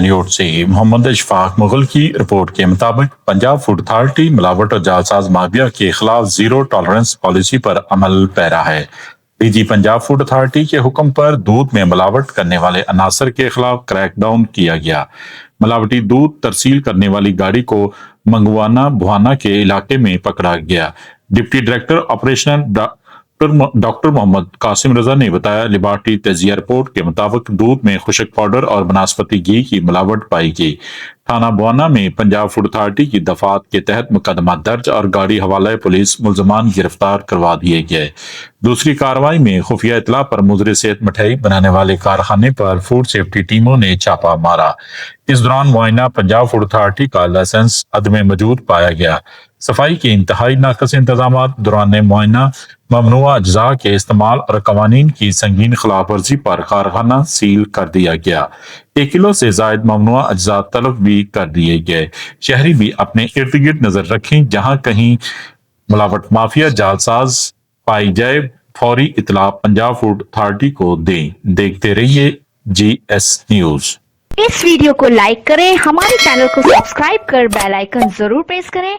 Newt से मोहम्मद इशफाक मुगल की report के मुताबिक पंजाब फूड अथॉरिटी मिलावट और जालसाज माफिया के खिलाफ जीरो टॉलरेंस पॉलिसी पर अमल पैरा है। डीजी पंजाब फूड अथॉरिटी के हुक्म पर दूध में मिलावट करने वाले अनासर के खिलाफ क्रैकडाउन किया गया। मिलावटी दूध तरसील करने वाली गाड़ी को मंगवाना बुहाना के इलाके में पकड़ा गया। Deputy director operation doctor Mohammad Qasim Raza ने बताया, लिबार्टी तजिया रिपोर्ट के मुताबिक दूध में खुशक पाउडर और बनास्पति घी की मिलावट पाई गई। थाना बुआना में पंजाब फूड अथॉरिटी की दफात के तहत मुकदमा दर्ज और गाड़ी हवाला पुलिस मुलजमान गिरफ्तार करवा दिए गए। दूसरी कार्रवाई में खुफिया इतला पर मुजरे सेहत मिठाई बनाने वाले कारखाने पर फूड सेफ्टी टीमों ने छापा मारा। इस दौरान मुआयना पंजाब फूड अथॉरिटी का लाइसेंस अदम मौजूद पाया गया। सफाई के इंतहाई नाकस इंतजाम दौरान मुआयना ममनुआ अज्जा के इस्तेमाल और कवानीन की संगीन खिलाफ वर्जी पर कारखाना सील कर दिया गया। 1 किलो से जायद ममनुआ अज्जा तलब भी कर दिए गए। शहरी भी अपने इर्द गिर्द नजर रखें, जहां कहीं मिलावट माफिया जालसाज पाई जाए फौरी इतला पंजाब फूड अथॉरिटी को दें। देखते रहिए GS न्यूज। इस वीडियो को लाइक करें, हमारे चैनल को सब्सक्राइब कर बेल आइकन जरूर प्रेस करें